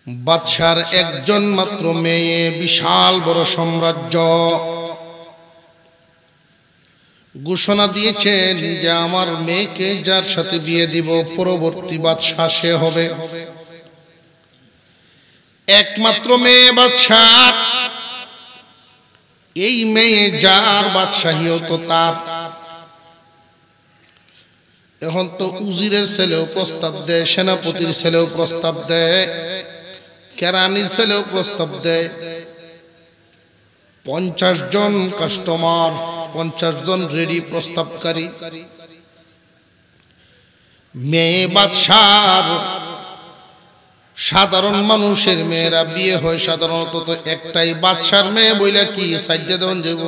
বাদশার একজন মাত্র মেয়ে, বিশাল বড় সাম্রাজ্য। ঘোষণা দিয়েছেন যে আমার মেয়েকে যার সাথে বিয়ে দিব পরবর্তী বাদশা সে হবে। একমাত্র মেয়ে বাদশার, এই মেয়ে যার বাদশাহী হতো তার। এখন তো উজিরের ছেলেও প্রস্তাব দেয়, সেনাপতির ছেলেও প্রস্তাব দেয়, কেরানির ছেলেও প্রস্তাব দেয়। 50 জন কাস্টমার, 50 জন রেডি প্রস্তাবকারী। মেয়ে বাদশার, সাধারণ মানুষের মেয়েরা বিয়ে হয় সাধারণত তো একটাই, বাদশার মেয়ে বইলা কি সাইডে দেন যাব।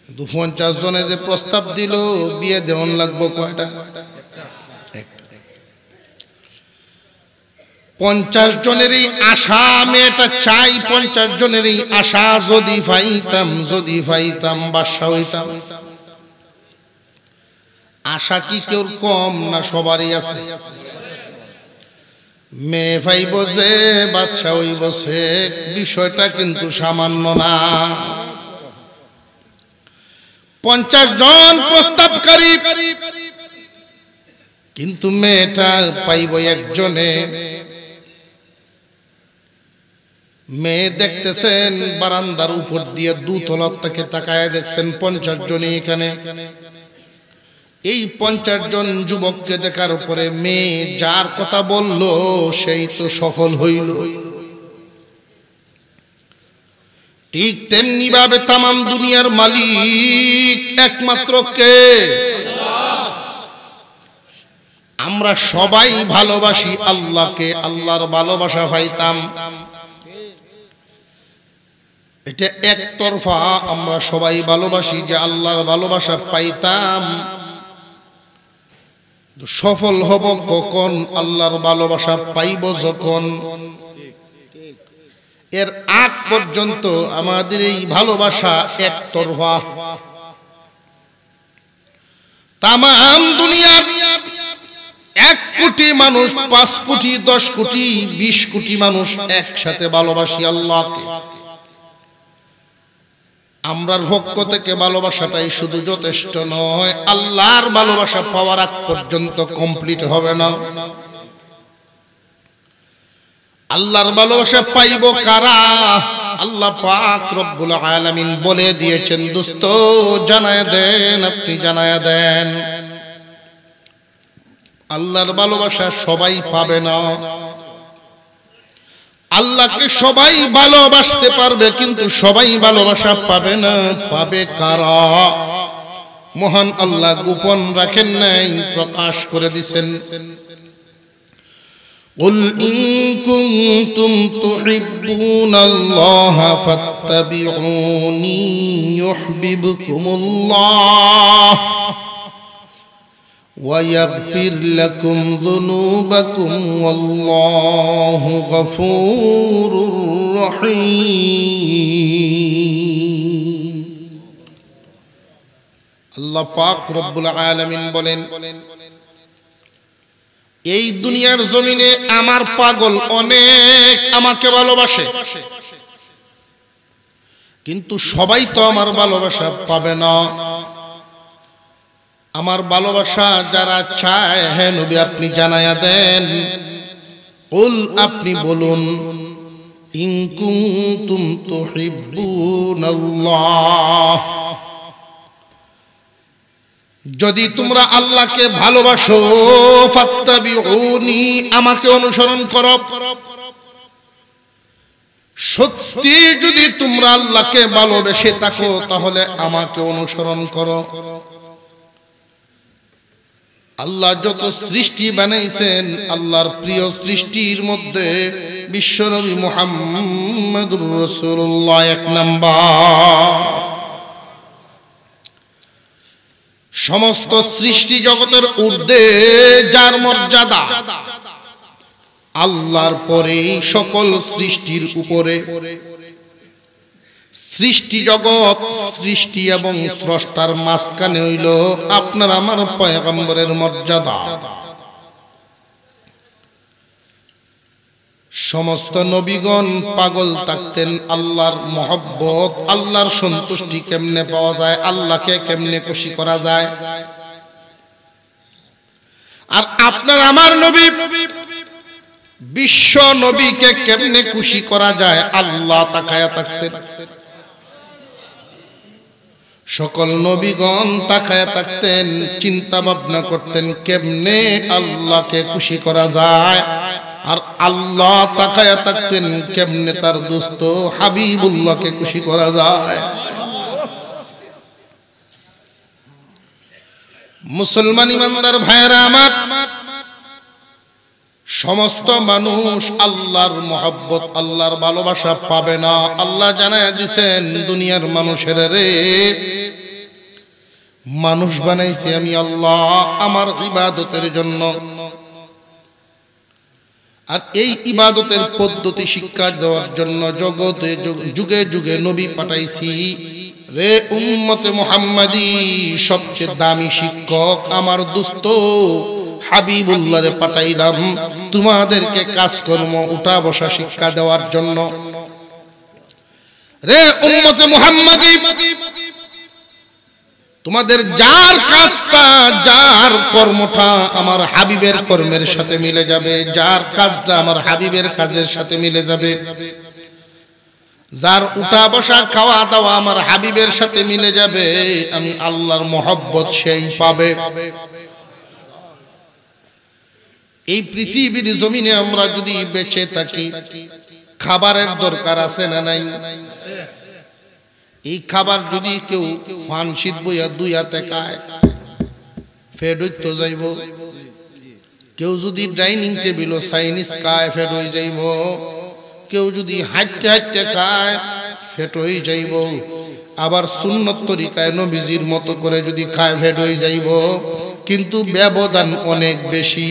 50 জনে যে প্রস্তাব দিল বিয়ে দেওয়ান লাগবো কয়টা? 50 জনেরই আশা, মেয়েটা চাই 50 জনেরই আশা যদি পাইতাম বাদশা হইতাম। আশা কি কেউ কম না? সবারই আছে। মেয়ে ভাইব যে বাদশা হইব সে বিষয়টা কিন্তু সামান্য না। 50 জন প্রস্তাবকারী, কিন্তু মেয়েটা পাইব একজনে। মেয়ে দেখতেছেন বারান্দার উপর দিয়ে দুতলার থেকে তাকায় দেখছেন 50 জনই এখানে। এই 50 জন যুবককে দেখার পরে মেয়ে যার কথা বলল সেই তো সফল হইল। ঠিক তেমনি ভাবে তামাম দুনিয়ার মালিক একমাত্র কে? আমরা সবাই ভালোবাসি আল্লাহকে, আল্লাহর ভালোবাসা পাইতাম। এটা একতরফা, আমরা সবাই ভালোবাসি যে আল্লাহর ভালোবাসা পাইতাম। সফল হব কখন? আল্লাহর ভালোবাসা পাইব যখন। এর আগ পর্যন্ত আমাদের এই ভালোবাসা একতরফা। তামাম দুনিয়ার 1 কোটি মানুষ, 5 কোটি, 10 কোটি, 20 কোটি মানুষ একসাথে ভালোবাসি আল্লাহকে। আমরার পক্ষ থেকে ভালোবাসাটাই শুধু যথেষ্ট নয়, আল্লাহর ভালোবাসা পাওয়ার আগ পর্যন্ত কমপ্লিট হবে না। আল্লাহর ভালোবাসা পাইব কারা? আল্লাহ পাক রব্বুল আলামিন বলে দিয়েছেন, দোস্ত জানায়া দেন, আপনি জানায়া দেন। আল্লাহর ভালোবাসা সবাই পাবে না। আল্লাহকে সবাই ভালোবাসতে পারবে, কিন্তু সবাই ভালোবাসা পাবে না। পাবে কারা? মহান আল্লাহ গোপন রাখেন নাই, প্রকাশ করে দিয়েছেন। قل إن كنتم تحبون الله فاتبعوني يحببكم الله ويغفر لكم ذنوبكم والله غفور رحيم। আল্লাহ পাক রব্বুল আলামিন বলেন, এই দুনিয়ার জমিনে আমার পাগল অনেক আমাকে ভালোবাসে, কিন্তু সবাই তো আমার ভালোবাসা পাবে না। আমার ভালোবাসা যারা চায়, হে নবী আপনি জানায়া দেন, কুল আপনি বলুন, ইন কুনতুম তুহিব্বুনাল্লাহ, যদি তোমরা আল্লাহকে ভালোবাসো, ফাত্তাবিউনি আমাকে অনুসরণ করো। সত্যি যদি তোমরা আল্লাহকে ভালোবেসে থাকো তাহলে আমাকে অনুসরণ করো। আল্লাহ যত সৃষ্টি বানাইছেন, আল্লাহর প্রিয় সৃষ্টির মধ্যে বিশ্বনবী মুহাম্মদুর রাসূলুল্লাহ 1 নাম্বার। সমস্ত সৃষ্টি জগতের ঊর্ধ্বে যার মর্যাদা, আল্লাহর পরে সকল সৃষ্টির উপরে। সৃষ্টি জগৎ, সৃষ্টি এবং স্রষ্টার মাঝখানে হইল আপনার আমার পয়গম্বরের মর্যাদা। সমস্ত নবীগণ পাগল থাকতেন আল্লাহর মহব্বত, আল্লাহর সন্তুষ্টি কেমনে পাওয়া যায়, আল্লাহকে কেমনে খুশি করা যায়। আর আপনার আমার নবী বিশ্ব নবীকে কেমনে খুশি করা যায় আল্লাহ তাকায়া থাকতেন। সকল নবীগণ তাকায়া থাকতেন, চিন্তা ভাবনা করতেন কেমনে আল্লাহকে খুশি করা যায়। আর আল্লাহ তাকায়া থাকতেন কেমনে তার দোস্ত হাবিবুল্লাহকে খুশি করা যায়। মুসলমান ইমানদার ভাইরা আমার, সমস্ত মানুষ আল্লাহর মহব্বত, আল্লাহর ভালোবাসা পাবে না। আল্লাহ জানায় দিয়েছেন দুনিয়ার মানুষের রে, মানুষ বানাইছি আমি আল্লাহ আমার ইবাদতের জন্য। আর এই ইবাদতের পদ্ধতি শিক্ষা দেওয়ার জন্য জগতে যুগে যুগে নবী পাঠাইছি রে উম্মতে মুহাম্মাদি। সবচেয়ে দামি শিক্ষক আমার দোস্ত হাবিবুল্লাহরে পাঠাইলাম তোমাদেরকে কাজকর্ম উঠা বসা শিক্ষা দেওয়ার জন্য। রে উম্মতে মুহাম্মাদি, তোমাদের যার কাজটা, যার কর্মটা আমার হাবিবের কর্মের সাথে মিলে যাবে, যার কাজটা আমার হাবিবের কাজের সাথে মিলে যাবে, যার উঠা বসা খাওয়া দাওয়া আমার হাবিবের সাথে মিলে যাবে, আমি আল্লাহর মহব্বত সেই পাবে। এই পৃথিবীর জমিনে আমরা যদি বেঁচে থাকি, খাবারের দরকার আছে না নাই? এই খাবার যদি কেউ ফানসিদ বইয়া দুই হাতে খায় ফেড হইতে যাইব। কেউ যদি ডাইনিং টেবিল চাইনিজ খায় ফেড হয়ে যাইব। কেউ যদি হাঁটতে হাঁটতে খায় ফেট হয়ে যাইব। আবার সুন্নত তরিকায় নবীজির মতো করে যদি খায় ফেট হয়ে যাইব। কিন্তু ব্যবধান অনেক বেশি।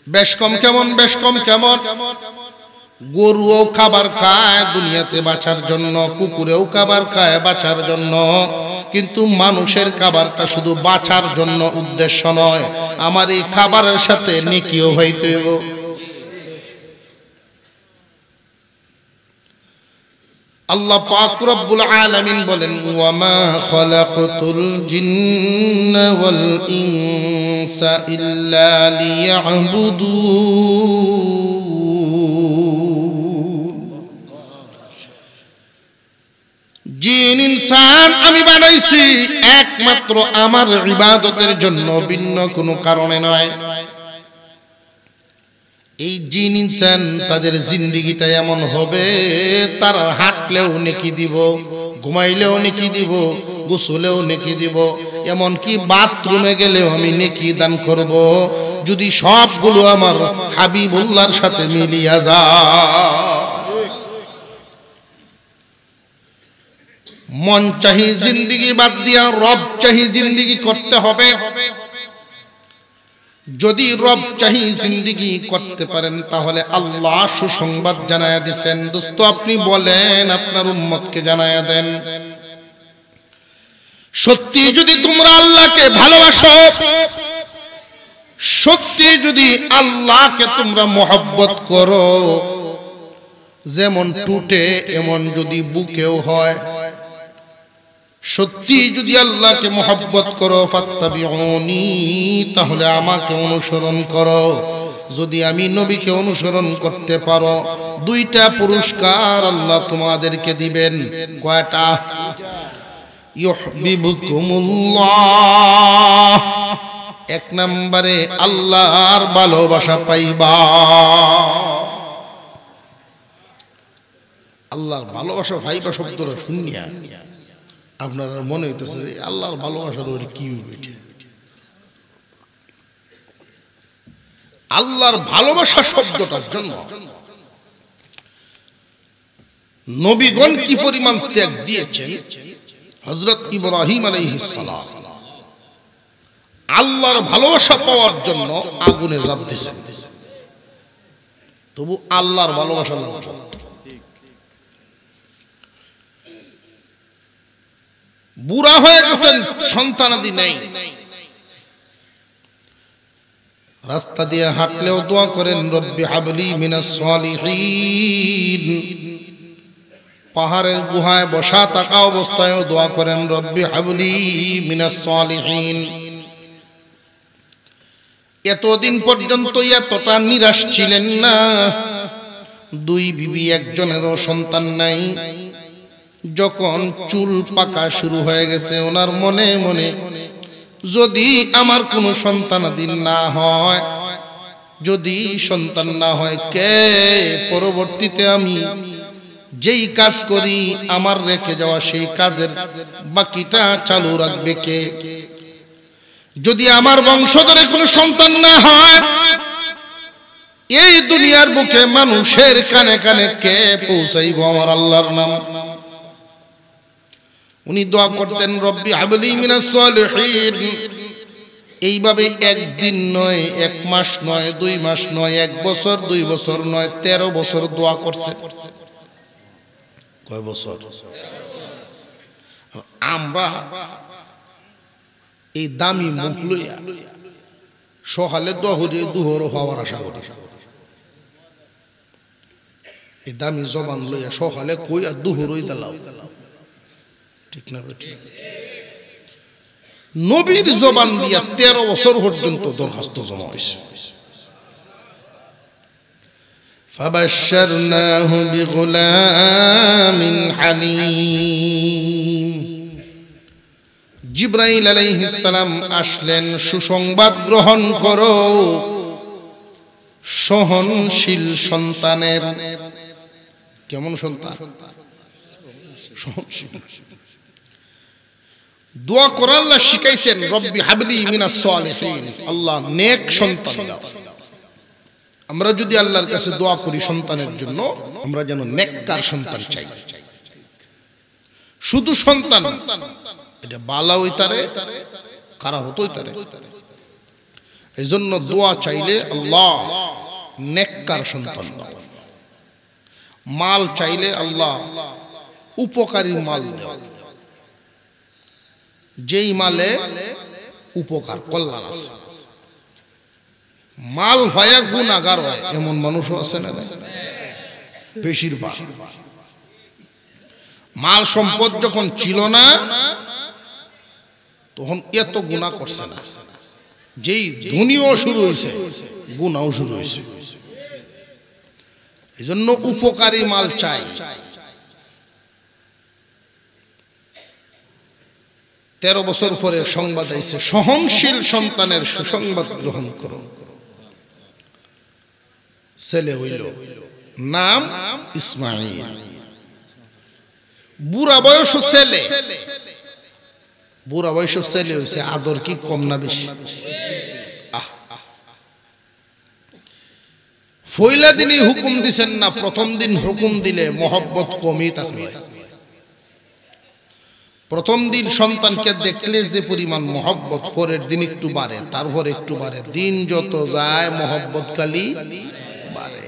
বেশ কম কেমন? বেশ কম কেমন? গরুও খাবার খায় দুনিয়াতে বাঁচার জন্য, কুকুরেও খাবার খায় বাঁচার জন্য, কিন্তু মানুষের খাবারটা শুধু বাঁচার জন্য উদ্দেশ্য নয়, আমার এই খাবারের সাথে নেকিও হইতে হবে। আল্লাহ পাক রব্বুল আলামিন বলেন, ওয়া মা খালাকতুল জিন্না ওয়াল ইনসা ইল্লা লিয়াবুদুন। জিন ইনসান আমি বানাইছি একমাত্র আমার ইবাদতের জন্য, ভিন্ন কোনো কারণে নয়। এই জিন ইনসান তাদের জিন্দেগিটা এমন হবে, তারা হাঁটলেও নেকি দিব, ঘুমাইলেও নেকি দিব, গোসলেও নেকি দিব, এমনকি বাথরুমে গেলেও আমি নেকি দান করব, যদি সবগুলো আমার হাবিবুল্লাহর সাথে মিলিয়া যায়। মন চাহি জিন্দেগি বাদ দিয়া রব চাহি জিন্দেগি করতে হবে। যদি রব চাহি জিন্দেগি করতে পারেন তাহলে আল্লাহ সুসংবাদ জানায়া দিবেন। দোস্ত আপনি বলেন, আপনার উম্মতকে জানায়া দেন, সত্যি যদি তোমরা আল্লাহকে ভালোবাসো, সত্যি যদি আল্লাহকে তোমরা মহব্বত করো, যেমন টুটে এমন যদি বুকেও হয়, সত্যি যদি আল্লাহকে মহব্বত করো, ফাত্তাবিউনি, তাহলে আমাকে অনুসরণ করো। যদি আমি নবীকে অনুসরণ করতে পারো, দুইটা পুরস্কার আল্লাহ তোমাদেরকে দিবেন। কয়টা? ইউহিব্বুকুমুল্লাহ, এক নম্বরে আল্লাহর ভালোবাসা পাইবা। আল্লাহর ভালোবাসা পাইবা শব্দটা শুনিয়া আপনার মনে হইতেছে যে আল্লাহর ভালোবাসার ওই কি হইবে? আল্লাহর ভালোবাসা শব্দটার জন্য নবীগণ কি পরিমাণ ত্যাগ দিয়েছেন। হযরত ইব্রাহিম আলাইহিস সালাম আল্লাহর ভালোবাসা পাওয়ার জন্য আগুনে ঝাঁপ দিয়েছেন, তবু আল্লাহর ভালোবাসা লাগবে। বুড়া হয়ে গেছেন, সন্তানাদি নেই, রাস্তা দিয়ে হাঁটলেও দোয়া করেন রব্বি হাবলি মিনাস সালিহিন। পাহাড়ের গুহায় বসা থাকা অবস্থায়ও দোয়া করেন রব্বি হাবলি মিনাস সালিহিন। এতদিন পর্যন্ত এতটা নিরাশ ছিলেন না, দুই বিবি একজনেরও সন্তান নাই। যখন চুল পাকা শুরু হয়ে গেছে ওনার মনে মনে, যদি আমার কোনো সন্তানাদি না হয়, যদি সন্তান না হয়, কে পরবর্তীতে আমি যেই কাজ করি আমার রেখে যাওয়া সেই কাজের বাকিটা চালু রাখবে কে? যদি আমার বংশধরে কোনো সন্তান না হয়, এই দুনিয়ার বুকে মানুষের কানে কানে কে পৌঁছাইব আমার আল্লাহর নাম? উনি দোয়া করতেন রব্বি হাবলি মিনাস সালিহিন। এইভাবে একদিন নয়, এক মাস নয়, 2 মাস নয়, 1 বছর 2 বছর নয়, 13 বছর দোয়া করছে। কয় বছর? আমরা এই দামি মুখ লইয়া সকালে দহরে দুহর হওয়ার আশা করি। এই দামি জবান লইয়া সকালে কই আর দুহরই দালাও, ঠিক না? ঠিক। নবীর জবান দিয়া 13 বছর পর্যন্ত দরখাস্ত জমা হয়েছে। فبشرناه بغلام حليم। জিবরাইল আলাইহিস সালাম আসলেন, সুসংবাদ গ্রহণ করো সহনশীল সন্তানের। কেমন সন্তান? সহনশীল। দোয়া করে আল্লাহ শিখাইছেন রব্বি হাবলি মিনাস সালিহিন, আল্লাহ নেক সন্তান দাও। আমরা যদি আল্লাহর কাছে দোয়া করি সন্তানের জন্য, আমরা যেন নেককার সন্তান চাই। শুধু সন্তান এটা বালা হইতারে, খারাপ হইতারে। এই জন্য দোয়া চাইলে আল্লাহ নেককার সন্তান দাও। মাল চাইলে আল্লাহ উপকারী মাল দাও, যেই মালে উপকার কল্যাণ আছে। মাল ভায়া গুনাহগার হয় এমন মানুষও আছে না? বেশিরভাগ মাল সম্পদ যখন ছিল না তখন এত গুনাহ করছে না, যেই ধনীও শুরু হয়েছে গুনাহও শুরু হয়েছে। এই জন্য উপকারী মাল চাই। 13 বছর পরে সংবাদ আইছে সহনশীল সন্তানের সুসংবাদ গ্রহণ করো। ছেলে হইল, নাম ইসমাঈল। বুড়া বয়স ছেলে, বুড়া বয়স ছেলে হইছে, আদর কি কম না বেশি? ফইলা দিনই হুকুম দিছেন না, প্রথম দিন হুকুম দিলে মহব্বত কমই থাকবে। প্রথম দিন সন্তানকে দেখলে যে পরিমাণ মহব্বত, পরের দিন একটু বাড়ে, তারপর একটু বাড়ে, দিন যত যায় মহব্বত খালি বাড়ে।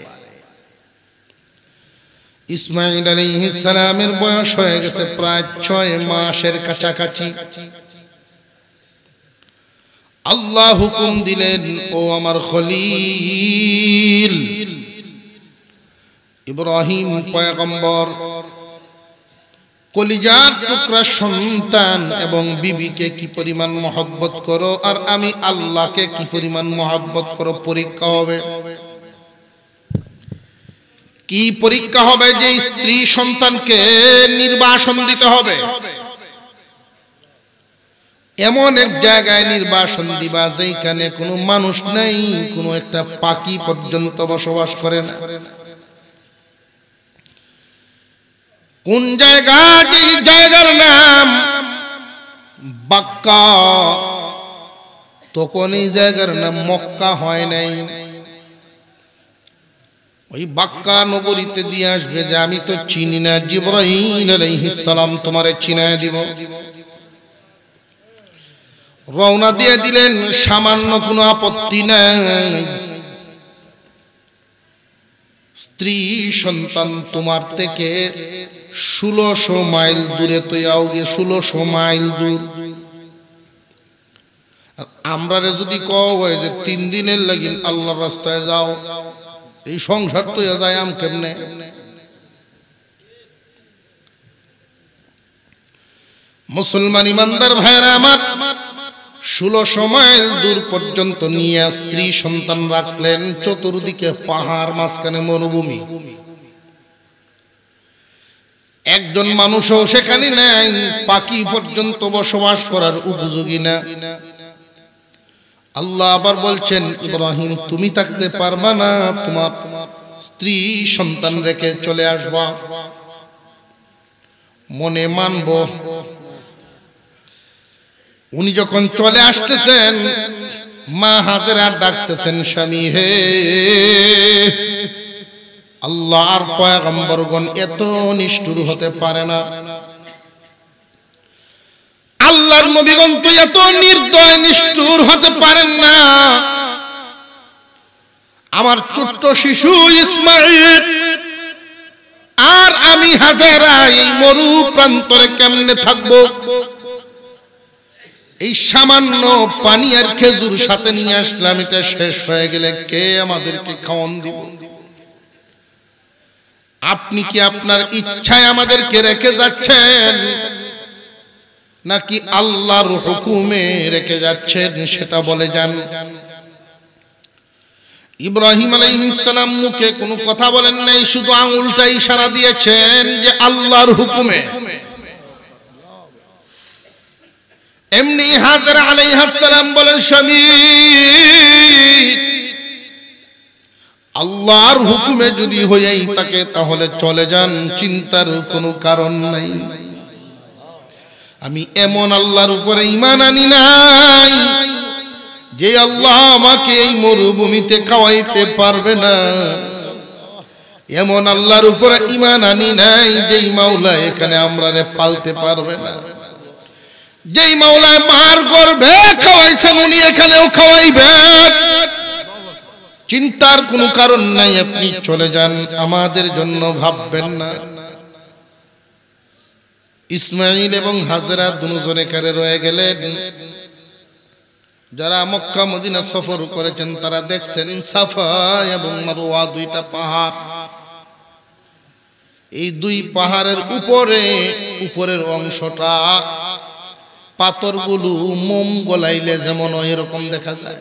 ইসমাঈল আলাইহিস সালামের বয়স হয়ে গেছে প্রায় 6 মাসের কাছাকাছি। আল্লাহ হুকুম দিলেন, ও আমার খলিল ইব্রাহিম পয়গম্বর, কলিজার টুকরা সন্তান এবং বিবিকে কি পরিমাণ মহব্বত করো, আর আমি আল্লাহকে কি পরিমাণ মহব্বত করো পরীক্ষা হবে। কি পরীক্ষা হবে? যে স্ত্রী সন্তানকে নির্বাসন দিতে হবে, এমন এক জায়গায় নির্বাসন দিবা যেখানে কোনো মানুষ নাই, কোনো একটা পাখি পর্যন্ত বসবাস করে না। কোন জায়গা? যে জায়গার নাম বাক্কা, তখন এই জায়গার নাম মক্কা হয় নাই। ওই বাক্কা নগরীতে দিয়ে আসবে যে আমি তো চিনি না, জিবরাইল আলাইহিস সালাম তোমারে চিনায় দিব। রওনা দিয়ে দিলেন, সামান্য কোনো আপত্তি নাই। স্ত্রী সন্তান তোমার থেকে 1600 মাইল দূরে, তো যাওগে 1600 মাইল দূর। আমরা যদি কও হয় যে 3 দিনের লাগিন আল্লাহর রাস্তায় যাও, এই সংসার তো যায় আম কেমনে? মুসলমান ইমানদার ভাইরা আমার, 1600 মাইল দূর পর্যন্ত নিয়ে স্ত্রী সন্তান রাখলেন, চতুর্দিকে পাহাড়, মাঝখানে মরুভূমি, একজন মানুষও সেখানে নাই, পাখি পর্যন্ত বসবাস করার উপযোগী না। আল্লাহ আবার বলছেন, ইব্রাহিম তুমি থাকতে পারবা না, তোমার স্ত্রী সন্তান রেখে চলে আসবা। মনে মানব। উনি যখন চলে আসতেছেন, মা হাজেরা ডাকতেছেন, স্বামী হে, আল্লাহর পয়গম্বরগণ এত নিষ্ঠুর হতে পারে না, আল্লাহর নবীগণ তো এত নির্দয় নিষ্ঠুর হতে পারেন না। আমার ছোট্ট শিশু ইসমাঈল আর আমি হাজেরা এই মরু প্রান্তরে কেমনে থাকবো? এই সামান্য পানি আর খেজুর সাথে নিয়ে আসলাম, এটা শেষ হয়ে গেলে কে আমাদেরকে খাওয়ান দিব? আপনি কি আপনার ইচ্ছায় আমাদেরকে রেখে যাচ্ছেন, নাকি আল্লাহর হুকুমে রেখে যাচ্ছেন? সেটা বলে যান। ইব্রাহিম আলাইহিস সালাম মুখে কোনো কথা বলেন নাই, শুধু আঙুলটা ইশারা দিয়েছেন যে আল্লাহর হুকুমে। এমনি হাজেরা আলাইহিস সালাম বলেন, স্বামী আল্লাহর হুকুমে যদি হয়েই থাকে তাহলে চলে যান, চিন্তার কোনো কারণ নাই। আমি এমন আল্লাহর উপরে ঈমান আনি নাই যে আল্লাহ আমাকে এই মরুভূমিতে খাওয়াইতে পারবে না, এমন আল্লাহর উপরে ঈমান আনি নাই যেই মাওলা এখানে আমরারে পালতে পারবে না, যেই মাওলা মার গর্ভে খাওয়াইছেন উনি এখানেও খাওয়াইবেন। চিন্তার কোনো কারণ নাই, আপনি চলে যান, আমাদের জন্য ভাববেন না। ইসমাঈল এবং হাজেরা দুজন এখানে রয়ে গেলেন। যারা মক্কা মদিনা সফর করেছেন তারা দেখছেন সাফা এবং মারওয়া দুইটা পাহাড়। এই দুই পাহাড়ের উপরের অংশটা পাথরগুলো মোম গলাইলে যেমন এরকম দেখা যায়।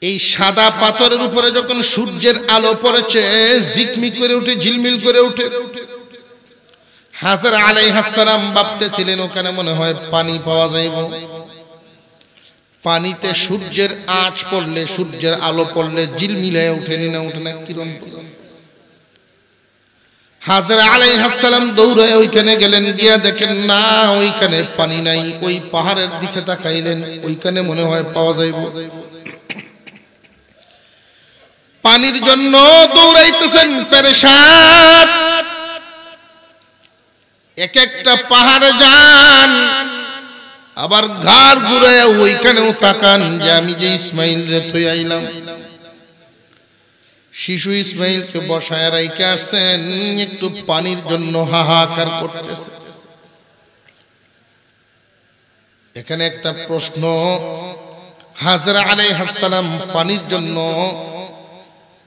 এই সাদা পাথরের উপরে যখন সূর্যের আলো পড়েছে, ঝিকমিক করে উঠে, ঝিলমিল করে উঠে। হাজেরা আলাইহিস সালাম ভাবতেছিলেন ওখানে মনে হয় পানি পাওয়া যাইব। পানিতে সূর্যের আঁচ পড়লে, সূর্যের আলো পড়লে ঝিলমিলায় উঠেনি না, উঠে না কিরণ। হাজেরা আলাইহিস সালাম দৌড়ে ওইখানে গেলেন, গিয়া দেখেন না ওইখানে পানি নাই। ওই পাহাড়ের দিকে তাকাইলেন, ওইখানে মনে হয় পাওয়া যাইব। পানির জন্য দৌড়াইতেছেন পেরেশান। এক একটা পাহাড়ে যান, আবার ঘাড় ঘুরায় ওইখানেও তাকান যে আমি যে ইসমাইল রে থই আইলাম। শিশু ইসমাইলকে বসায় রাইখে আসছেন, একটু পানির জন্য হাহাকার করতেছে। এখানে একটা প্রশ্ন, হাজেরা আলাইহিস সালাম পানির জন্য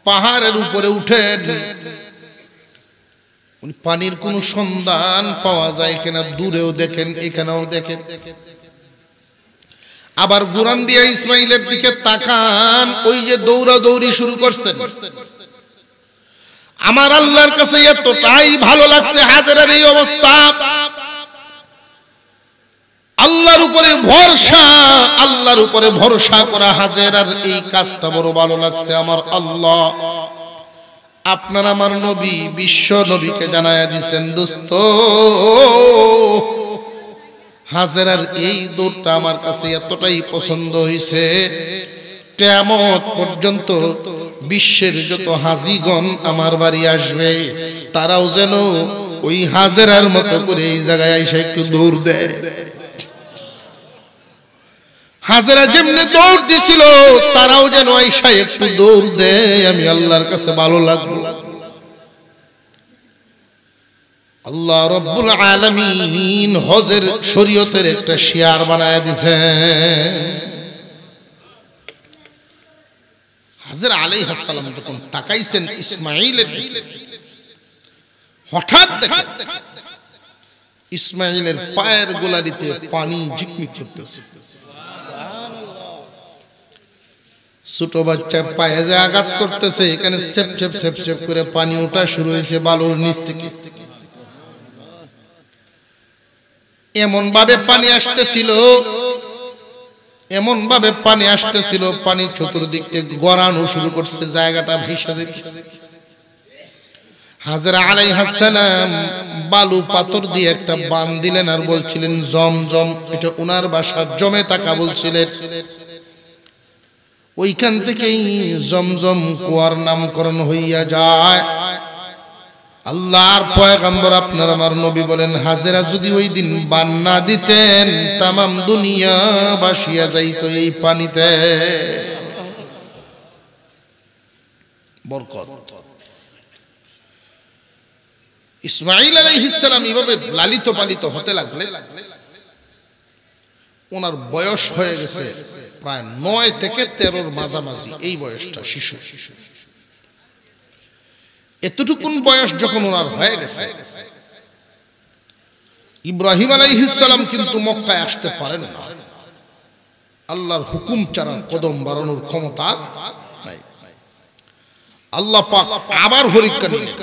পাহাড়ের উপরে উঠেন, পানির কোন সন্ধান পাওয়া যায় কিনা দূরেও দেখেন, এখানেও দেখেন। আবার গুরান দিয়ে ইসমাইলের দিকে তাকান, ওই যে দৌড়াদৌড়ি শুরু করছেন। আমার আল্লাহর কাছে এতটাই ভালো লাগছে হাজেরার এই অবস্থা, আল্লাহর উপরে ভরসা, আল্লাহর উপরে ভরসা করা হাজেরার এই কাজটা বড় ভালো লাগছে। আমার আল্লাহ আপনার আমার নবী বিশ্ব নবীকে জানায়া দিচ্ছেন, দোস্ত হাজেরার এই দৌড়টা আমার কাছে এতটাই পছন্দ হয়েছে, কিয়ামত পর্যন্ত বিশ্বের যত হাজীগণ আমার বাড়ি আসবে তারাও যেন ওই হাজেরার মতো করে এই জায়গায় এসে একটু দৌড় দেয়। হাজেরা যেমনি দৌড় দিছিল তারাও যেন আইসা একটু দৌড় দেয়, আমি আল্লাহর কাছে ভালো লাগলো। আল্লাহ রাব্বুল আলামিন হজের শরীয়তের একটা শিয়ার বানায় দিয়েছেন। হাজর আলাইহিস সালাম যখন তাকাইছেন ইসমাঈলের দিকে, হঠাৎ দেখেন ইসমাঈলের পায়ের গোলারিতে পানি ঝিকমিক করতেছে। ছোট বাচ্চা পায়ে যে আঘাত করতেছে, এখানে সেপ সেপ সেপ সেপ করে পানি ওঠা শুরু হয়েছে বালুর নিচ থেকে। এমন ভাবে পানি আসতেছিল, এমন ভাবে পানি আসতেছিল, পানি চতুর্দিক থেকে গড়ানো শুরু করছে, জায়গাটা ভেসে যেতেছে। হাজরা আলাইহিস সালাম বালু পাথর দিয়ে একটা বাঁধ দিলেন আর বলছিলেন জমজম, এটা ওনার ভাষা জমে থাকা বলছিলেন। ওইখান থেকেই জমজম কুয়ার নামকরণ হইয়া যায়। আল্লাহর পয়গম্বর আপনার আমার নবী বলেন, হাজেরা যদি ওই দিন বান্না দিতেন তামাম দুনিয়া ভাসিয়া যাইতো এই পানিতে। বরকত। ইসমাঈল আলাইহিস সালাম এইভাবে লালিত পালিত হতে লাগলে ওনার বয়স হয়ে গেছে প্রায় 9 থেকে 13 মাঝামাঝি, এই বয়সটা শিশু। এতটুকুন বয়স যখন ওনার হয়ে গেছে, ইব্রাহিম আলাইহিস সালাম কিন্তু মক্কায় আসতে পারেন না। আল্লাহর হুকুম ছাড়া কদম বাড়ানোর ক্ষমতা নাই। আল্লাহ পাক আবার পরীক্ষা নিলেন।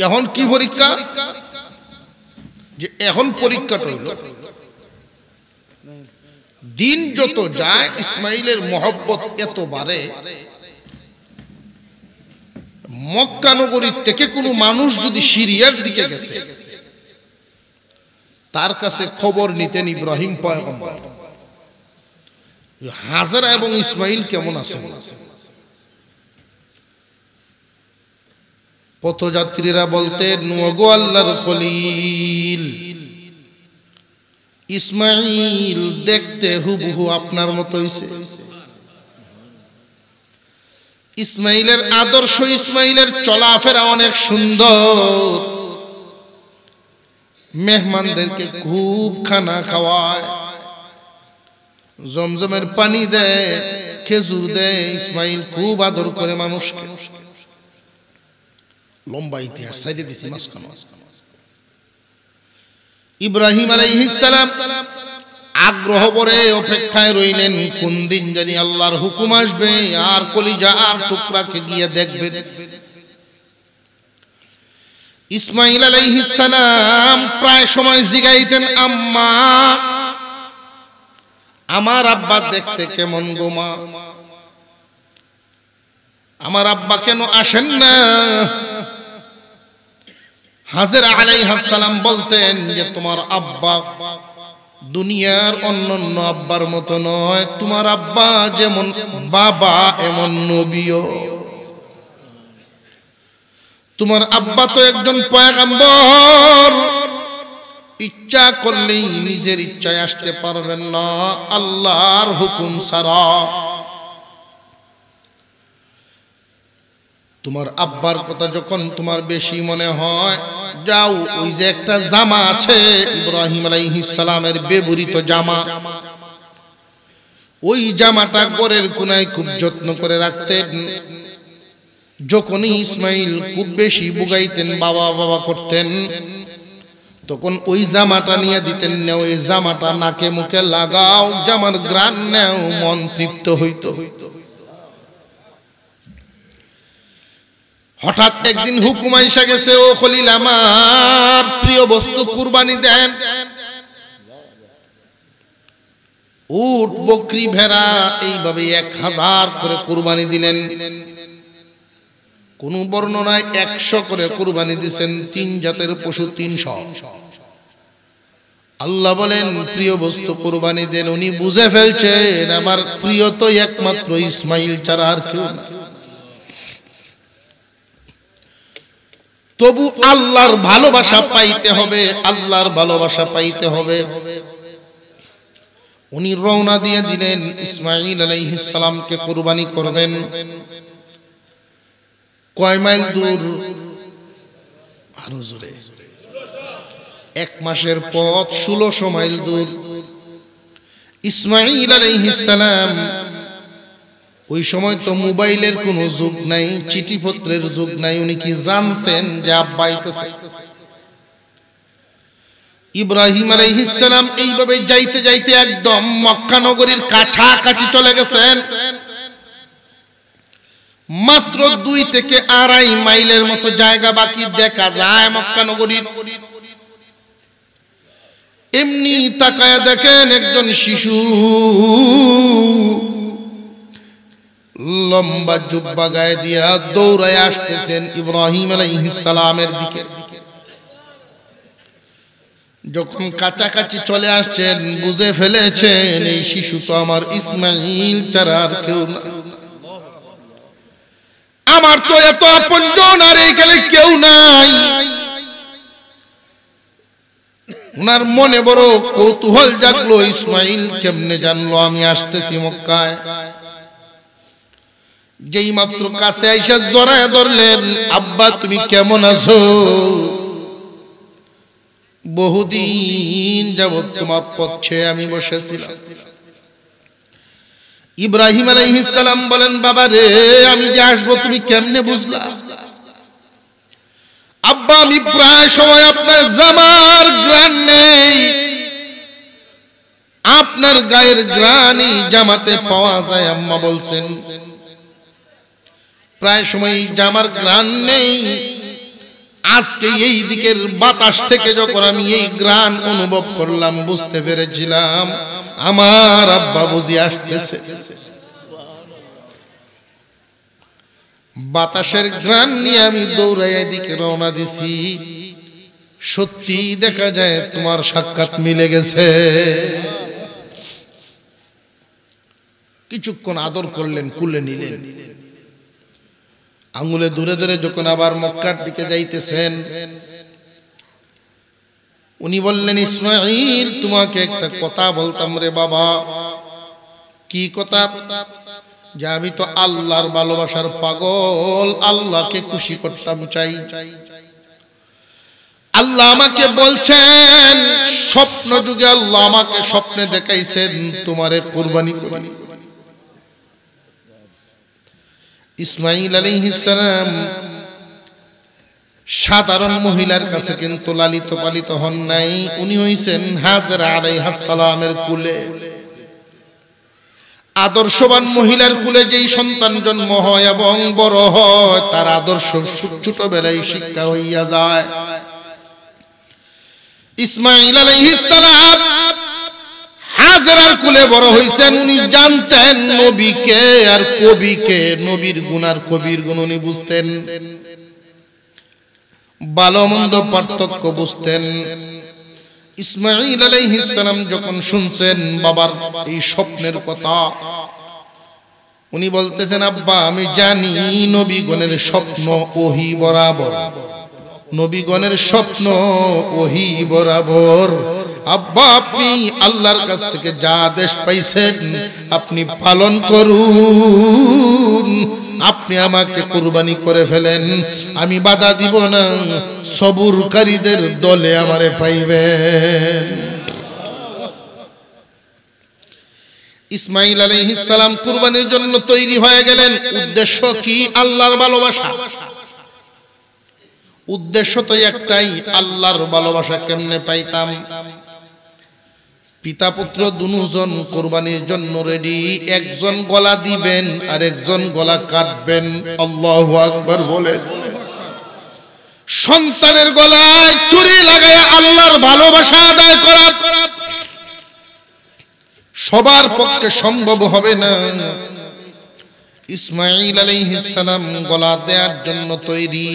এখন কি পরীক্ষা? যে এখন পরীক্ষাটা হইল, দিন যত যায় ইসমাঈলের মহব্বত এত বাড়ে, মক্কা নগরীর থেকে কোনো মানুষ যদি সিরিয়ার দিকে গেছে, তার কাছে খবর নিতেন ইব্রাহিম পয়গম্বর, হাজরা এবং ইসমাঈল কেমন আছে। পথযাত্রীরা বলতেন, ওগো আল্লাহর খলিল, ইসমাঈল দেখতে হুবহু আপনার মতো হইছে। ইসমাঈলের আদর্শ, ইসমাঈলের চলাফেরা অনেক সুন্দর, মেহমানদেরকে খুব খানা খাওয়ায়, জমজমের পানি দেয়, খেজুর দেয়। ইসমাঈল খুব আদর করে মানুষকে। লম্বা ইতিহাস সাইডে দিছি মাঝখানে। ইব্রাহিম আলাইহিস সালাম আগ্রহ ভরে অপেক্ষায় রইলেন, কোন দিন জানি আল্লাহর হুকুম আসবে আর কলিজার টুকরাকে গিয়ে দেখবেন। ইসমাঈল আলাইহিস সালাম প্রায় সময় জিগাইতেন, আম্মা, আমার আব্বা দেখতে কেমন গো মা, আমার আব্বা কেন আসেন না? হাজরা আলাইহিস সালাম বলতেন যে তোমার আব্বা দুনিয়ার অন্যান্য আব্বার মতো নয়, তোমার আব্বা যেমন বাবা এমন নবীও। তোমার আব্বা তো একজন পয়গম্বর, ইচ্ছা করলেই নিজের ইচ্ছায় আসতে পারবেন না আল্লাহর হুকুম ছাড়া। তোমার আব্বার কথা যখন তোমার বেশি মনে হয়, যাও ওই যে একটা জামা আছে ইব্রাহিম আলাইহিস সালামের ব্যবহৃত জামা, ওই জামাটা ঘরের কোনায় খুব যত্ন করে রাখতেন। যখনই ইসমাঈল খুব বেশি বুগাইতেন, বাবা বাবা করতেন, তখন ওই জামাটা নিয়ে দিতেন, নেও এই জামাটা নাকে মুখে লাগাও, জামার ঘ্রাণ নেও, মন তৃপ্ত হইতো। হঠাৎ একদিন হুকুম আইসা গেছে, ও খলিল আমার, প্রিয় বস্তু কুরবানি দেন। উট, বকরি, ভেড়া এইভাবে 1000 করে কুরবানি দিলেন। কোন বর্ণনায় 100 করে কুরবানি দিয়েছেন, 3 জাতের পশু 300। আল্লাহ বলেন প্রিয় বস্তু কুরবানি দেন। উনি বুঝে ফেলছেন আমার প্রিয় তো একমাত্র ইসমাঈল ছাড়া আর কেউ না। তবু আল্লাহর ভালোবাসা পাইতে হবে, আল্লাহর ভালোবাসা পাইতে হবে। উনি রওনা দিয়ে দিলেন ইসমাঈল আলাইহিস সালামকে কুরবানি করবেন। কয় মাইল দূর? আরো জোরে। 1 মাসের পথ 1600 মাইল দূর। ইসমাঈল আলাইহিস সালাম, ওই সময় তো মোবাইলের কোনো যুগ নাই, চিঠিপত্রের যুগ নাই। উনি কি জানতেন যে আব্বা আইতেছে? ইব্রাহিম আলাইহিস সালাম এইভাবে যাইতে যাইতে একদম মক্কা নগরীর কাছাকাছি চলে গেছেন। মাত্র 2 থেকে 2.5 মাইলের মতো জায়গা বাকি দেখা যায় মক্কা নগরীর। এমনি তাকায় দেখেন একজন শিশু লম্বা জুব্বা গায়ে দিয়া দৌড়ায় আসতেছেন ইব্রাহিম আলাইহিস সালামের দিকে। যখন কাছাকাছি চলে আসছেন বুঝে ফেলেছেন এই শিশু তো আমার ইসমাঈল ছাড়া আর কেউ না, আমার তো এত আপনজন আর এখানে কেউ নাই। উনার মনে বড় কৌতূহল জাগলো, ইসমাঈল কেমনে জানলো আমি আসতেছি মক্কায়। যেই মাত্র কাছে আইসা জড়ায় ধরলেন, আব্বা তুমি কেমন আছো? বহুদিন যাবত তোমার পথে আমি বসেছিলাম। ইব্রাহিম আলাইহিস সালাম বলেন, বাবা রে আমি যে আসবো তুমি কেমনে বুঝলা? আব্বা আমি প্রায় সময় আপনার জামার ঘ্রাণ নেই, আপনার গায়ের ঘ্রাণই জামাতে পাওয়া যায়। আম্মা বলছেন প্রায় সময় জামার ঘ্রাণ নেই। আজকে এই দিকের বাতাস থেকে যখন আমি এই ঘ্রাণ অনুভব করলাম বুঝতে পেরেছিলাম আমার আব্বা বুঝি আসতেছে। বাতাসের ঘ্রাণ নিয়ে আমি দৌড়াইয়া দিকে রওনা দিছি। সত্যি দেখা যায় তোমার সাক্ষাৎ মিলে গেছে। কিছুক্ষণ আদর করলেন, কুলে নিলেন। আঙ্গুলে দূরে দূরে যখন আবার মক্কার দিকে যাইতেছেন, উনি বললেন, ইসমাঈল তোমাকে একটা কথা বলতাম রে বাবা। কি কথা? যে আমি তো আল্লাহর ভালোবাসার পাগল, আল্লাহকে খুশি করতাম চাই। আল্লাহ আমাকে বলছেন, স্বপ্ন যুগে আল্লাহ আমাকে স্বপ্নে দেখাইছেন তোমারে কুরবানি করবি। ইসমাঈল আলাইহিস সালাম সাধারণ মহিলার কাছে কিন্তু লালিত পালিত হন নাই। উনি হইছেন হাজেরা আলাইহিস সালামের কুলে। আদর্শবান মহিলার কুলে যেই সন্তান জন্ম হয় এবং বড় হয় তার আদর্শ ছোটবেলায় শিক্ষা হইয়া যায়। ইসমাঈল আলাইহিস সালাম হাজেরার কুলে বড় হইছেন। উনি জানতেন নবীকে আর কবিকে, নবীর গুণ আর কবির গুণ উনি বুঝতেন, ভালো মন্দ পার্থক্য বুঝতেন। ইসমাঈল আলাইহিস সালাম যখন শুনছেন বাবার এই স্বপ্নের কথা, উনি বলতেছেন, আব্বা আমি জানি নবীগণের স্বপ্ন ওহী বরাবর, নবীগণের স্বপ্ন ওহী বরাবর। আব্বা আপনি আল্লাহর কাছ থেকে যা আদেশ পাইছেন আপনি পালন করুন, আপনি আমাকে কুরবানি করে ফেলেন, আমি বাধা দিব না, সবুরকারীদের দলে আমারে পাইবেন। ইসমাঈল আলাইহিস সালাম কুরবানির জন্য তৈরি হয়ে গেলেন। উদ্দেশ্য কি? আল্লাহর ভালোবাসা। উদ্দেশ্য তো একটাই, আল্লাহর ভালোবাসা কেমনে পাইতাম। পিতা পুত্র দুজন কুরবানির জন্য রেডি। একজন গলা দিবেন আর একজন গলা কাটবেন। আল্লাহু আকবার বলেন। সন্তানের গলায় চুরি লাগায় আল্লাহর ভালোবাসা আদায় করা সবার পক্ষে সম্ভব হবে না। ইসমাঈল আলাইহিস সালাম গলা দেওয়ার জন্য তৈরি।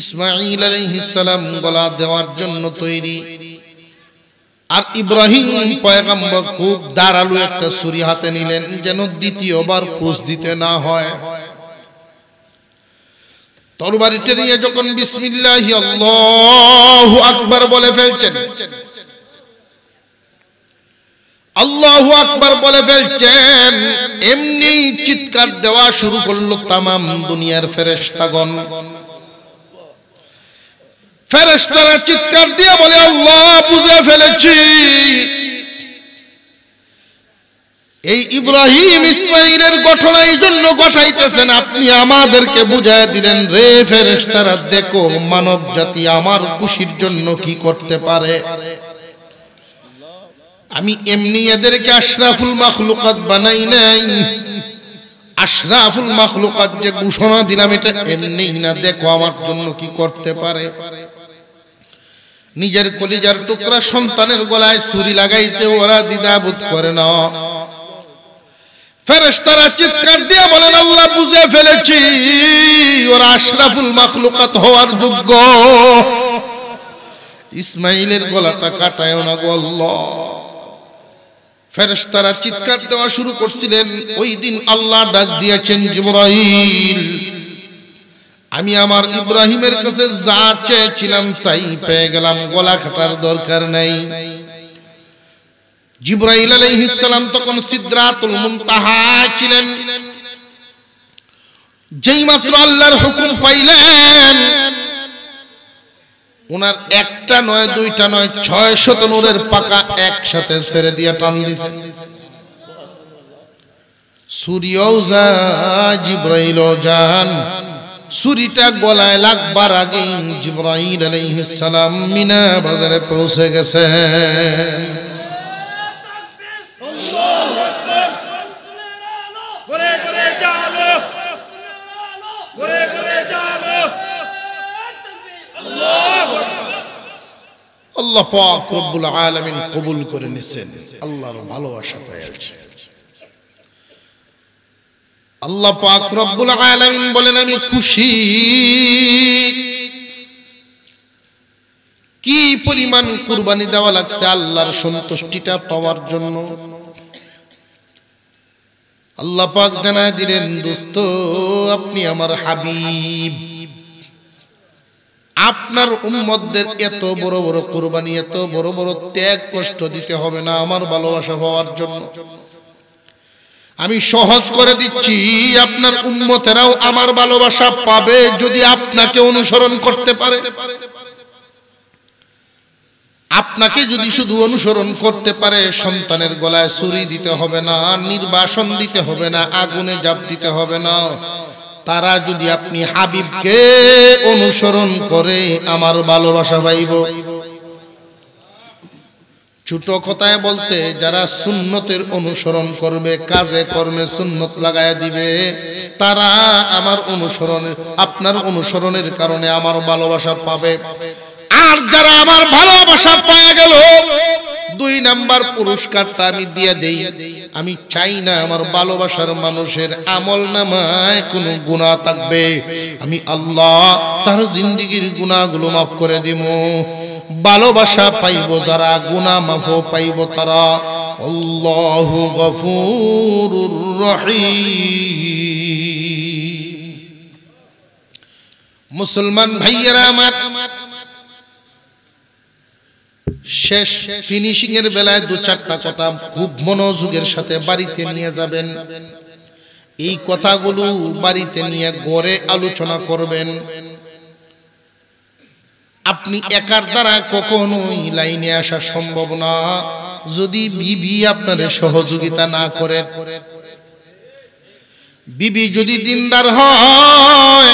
ইসমাঈল আলাইহিস সালাম গলা দেওয়ার জন্য তৈরি। আর ইব্রাহিম পয়গম্বর খুব ধারালো একটা ছুরি হাতে নিলেন যেন দ্বিতীয়বার ফুস দিতে না হয়। তরবারিটা নিয়ে যখন বিসমিল্লাহি আল্লাহু আকবার বলে ফেলছেন, আল্লাহু আকবার বলে ফেলছেন, এমনি চিৎকার দেওয়া শুরু করলো তামাম দুনিয়ার ফেরেশতাগণ। ফেরেশতারা চিৎকার দিয়ে বলে আল্লাহ বুঝে ফেলেছি এই ইব্রাহিম ইসমাঈলের ঘটনা এই জন্য ঘটাইতেছেন আপনি আমাদেরকে বুঝায় দিলেন রে ফেরেশতারা দেখো মানব জাতি আমার খুশির জন্য কি করতে পারে আমি এমনি এদেরকে আশরাফুল মাখলুকাত বানাই নাই আশরাফুল মাখলুকাত যে ঘোষণা দিলাম এটা এমনি না দেখো আমার জন্য কি করতে পারে নিজের কলিজার টুকরা সন্তানের গলায় ছুরি লাগাইতে ওরা দ্বিধাবোধ করে না ফেরেশতারা চিৎকার দিয়ে বলেন আল্লাহ বুঝে ফেলেছি ওরা আশরাফুল মাখলুকাত হওয়ার যোগ্য ইসমাঈলের গলাটা কাটায়ও না গো আল্লাহ ফেরেশতারা চিৎকার দেওয়া শুরু করছিলেন ওই দিন আল্লাহ ডাক দিয়েছেন জিবরাইল আমি আমার ইব্রাহিমের কাছে যা চেয়েছিলাম তাই পেয়ে গেলাম গলা কাটার দরকার নাই জিবরাইল আলাইহিস সালাম তখন সিদরাতুল মুনতাহা ছিলেন যেই মাত্র আল্লাহর হুকুম পাইলেন ওনার একটা নয় দুইটা নয় 600 নূরের পাকা একসাথে ছেড়ে দিয়ে টান দিয়েছে সূর্যও যা জিবরাইলও যান ছুরিটা গলায় লাগবার আগেই জিবরাইল আলাইহিস সালাম মিনা বাজারে পৌঁছে গেছেন আল্লাহ পাক রব্বুল আলামিন কবুল করে নিছেন আল্লাহর ভালোবাসা পেয়েছে আল্লাহ পাক রব্বুল আলামিন বলেন আমি খুশি কি পরিমাণ কুরবানি দেওয়া লাগছে আল্লাহর সন্তুষ্টিটা পাওয়ার জন্য আল্লাহ পাক জানায় দিলেন দোস্ত আপনি আমার হাবিব আপনার উম্মতদের এত বড় বড় কুরবানি এত বড় বড় ত্যাগ কষ্ট দিতে হবে না আমার ভালোবাসা পাওয়ার জন্য আমি সহজ করে দিচ্ছি আপনার উম্মতেরাও আমার ভালোবাসা পাবে যদি আপনাকে অনুসরণ করতে পারে আপনাকে যদি শুধু অনুসরণ করতে পারে সন্তানের গলায় ছুরি দিতে হবে না নির্বাসন দিতে হবে না আগুনে ঝাঁপ দিতে হবে না তারা যদি আপনি হাবিবকে অনুসরণ করে আমার ভালোবাসা পাইব ছোট কথায় বলতে যারা সুন্নতের অনুসরণ করবে কাজে কর্মে সুন্নত লাগায় দিবে তারা আমার অনুসরণে আপনার অনুসরণের কারণে আমার ভালোবাসা পাবে আর যারা আমার ভালোবাসা পাওয়া গেল 2 নাম্বার পুরস্কারটা আমি দিয়ে দেই আমি চাই না আমার ভালোবাসার মানুষের আমলনামায় কোনো গুনাহ থাকবে আমি আল্লাহ তার জিন্দেগীর গুনাহগুলো maaf করে দিব ভালোবাসা পাইবো যারা গুনাহ maaf পাইবো তারা আল্লাহু গফুরুর রহিম মুসলমান ভাইয়েরা আমার শেষ ফিনিশিং এর বেলায় 2-4টা কথা খুব মনোযোগের সাথে বাড়িতে নিয়ে যাবেন এই কথাগুলো বাড়িতে নিয়ে ঘরে আলোচনা করবেন আপনি একার দ্বারা কখনোই লাইনে আসা সম্ভব না যদি বিবি আপনাদের সহযোগিতা না করে বিবি যদি দিনদার হয়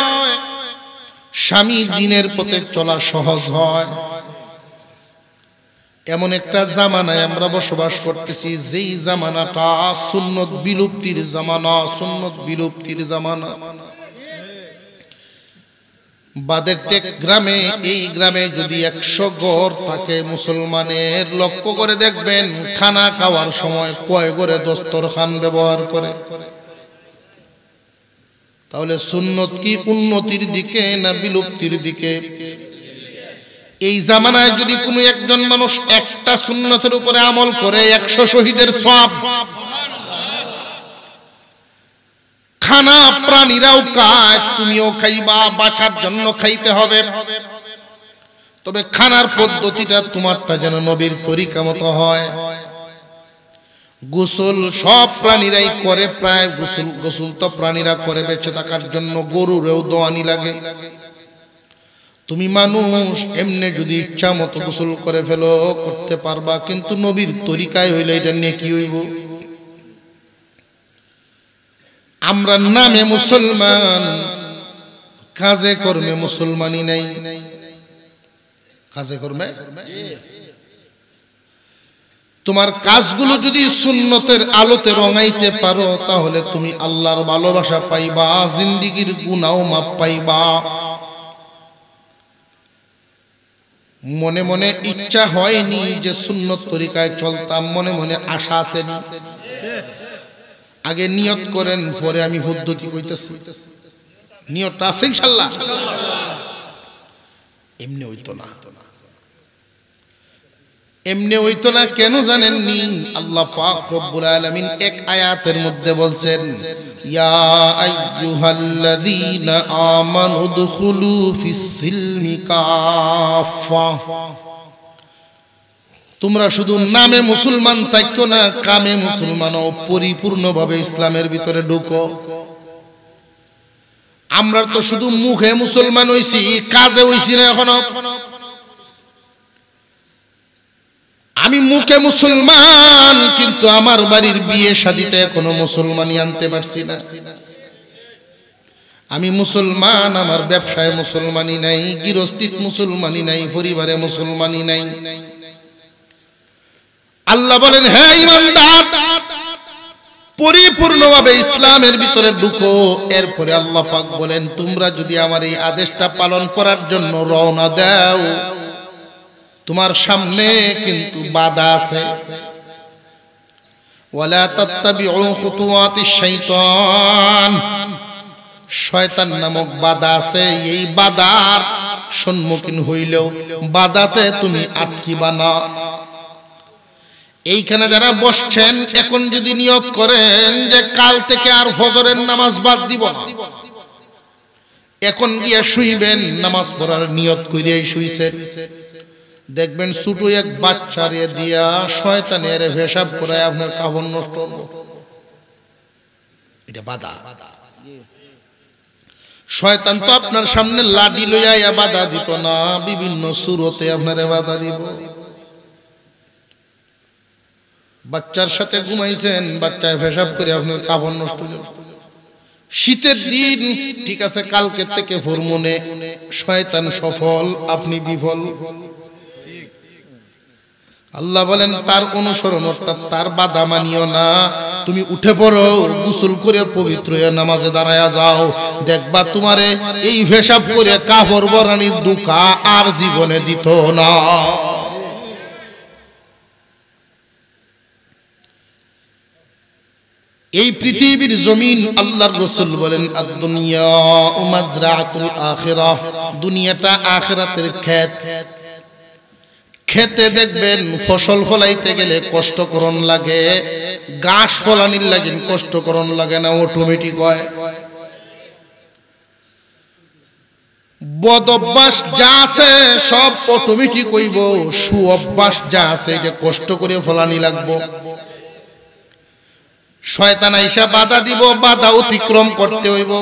স্বামী দিনের পথে চলা সহজ হয় এমন একটা জামানায় আমরা বসবাস করতেছি যেই জামানাটা সুন্নত বিলুপ্তির জামানা বাদের টেক গ্রামে এই গ্রামে যদি 100 ঘর থাকে মুসলমানের লক্ষ্য করে দেখবেন খানা খাওয়ার সময় কয় ঘরে দস্তরখান ব্যবহার করে তাহলে সুন্নত কি উন্নতির দিকে না বিলুপ্তির দিকে এই জামানায় যদি কোনো একজন মানুষ একটা সুন্নতের উপরে আমল করে 100 শহীদের সওয়াব খানা প্রাণীরাও খায় তুমিও খাইবা বাঁচার জন্য খাইতে হবে তবে খানার পদ্ধতিটা তোমারটা যেন নবীর তরিকা মতো হয় গোসল সব প্রাণীরাই করে প্রায় গোসল তো প্রাণীরা করে বেঁচে থাকার জন্য গরুরেও দোয়ানি লাগে তুমি মানুষ এমনি যদি ইচ্ছা মতো গোসল করে ফেলো করতে পারবা, কিন্তু নবীর তরিকায় হইলে এটা নিয়ে কি হইব? আমরা নামে মুসলমান, কাজে কর্মে মুসলমানই নাই। কাজে কর্মে তোমার কাজগুলো যদি সুন্নতের আলোতে রঙাইতে পারো, তাহলে তুমি আল্লাহর ভালোবাসা পাইবা, জিন্দেগীর গুনাহ মাপ পাইবা। মনে মনে ইচ্ছা হয়নি যে সুন্নত তরিকায় চলতাম, মনে মনে আশা আসেনি? আগে নিয়ত করেন, পরে আমি পদ্ধতি কইতেছি। নিয়তটা আছে ইনশাআল্লাহ? এমনি হইতো না, এমনি হইতো না। কেন জানেননি? আল্লাহ পাক রব্বুল আলামিন এক আয়াতের মধ্যে বলছেন, ইয়া আইয়ুহাল্লাযীনা আমানু দুখুলু ফিস-সিলমি কাফা। তোমরা শুধু নামে মুসলমান থাকো না, কামে মুসলমানও পরিপূর্ণভাবে ইসলামের ভিতরে ঢুকো। আমরা তো শুধু মুখে মুসলমান হইছি, কাজে হইছি না এখনো। আমি মুখে মুসলমান, কিন্তু আমার বাড়ির বিয়ে শাদীতে এখনো মুসলমানই আনতে পারছি না। আমি মুসলমান, আমার ব্যবসায় মুসলমানই নাই, গৃহস্থিত মুসলমানই নাই, পরিবারে মুসলমানই নাই। আল্লাহ বলেন, হে ঈমানদার, পরিপূর্ণভাবে ইসলামের ভিতরে ঢুকো। এরপরে আল্লাহ পাক বলেন, তোমরা যদি আমার এই আদেশটা পালন করার জন্য রওনা দাও, তোমার সামনে কিন্তু বাধা আছে। ওয়ালা তাত্তাবিউ খুতুওয়াতিশ শাইতান, শয়তান নামক বাধা আছে। এই বাধার সম্মুখীন হইলেও বাধাতে তুমি আটকিবা না। এইখানে যারা বসছেন, এখন যদি নিয়ত করেন যে কাল থেকে আর ফজরের নামাজ বাদ দিব না, এখন গিয়া শুইবেন, নামাজ পড়ার নিয়ত করিয়াই শুইছেন, দেখবেন ছোট এক বাচ্চারে দিয়া শয়তানের পেশাব করায় আপনার কাপড় নষ্ট হবে। এটা বাধা। শয়তান তো আপনার সামনে লাঠি লইয়া বাধা দিত না, বিভিন্ন সুরতে আপনারে বাধা দিব। বাচ্চার সাথে ঘুমাইছেন, বাচ্চায় পেশাব করে আপনার কাপড় নষ্ট হয়ে যাবে। শীতের দিন, ঠিক আছে, কালকে থেকে ফরমনে শয়তান সফল, আপনি বিফল। আল্লাহ বলেন, তার অনুসরণ অর্থাৎ তার বাধা মানিও না। তুমি উঠে পড়ো, গোসল করে পবিত্র হয়ে নামাজে দাঁড়ায়া যাও, দেখবা তোমারে এই পেশাব করে কাপড় বরানির দুঃখা আর জীবনে দিত না। এই পৃথিবীর জমিন, আল্লাহর রাসূল বলেন, আদ-দুনিয়া মাযরাআতুল আখিরাহ, দুনিয়াটা আখিরাতের ক্ষেত। খেতে দেখবেন ফসল ফলাইতে গেলে কষ্ট করন লাগে, ঘাস ফলানির লাগে কষ্ট করন লাগে না, অটোমেটিক হয়। বদ অভ্যাস যা আছে সব অটোমেটিক হইব, সু অভ্যাস যা আছে এটা কষ্ট করে ফলানি লাগবো। শয়তান আইসা বাধা দিব, বাধা অতিক্রম করতে হইব।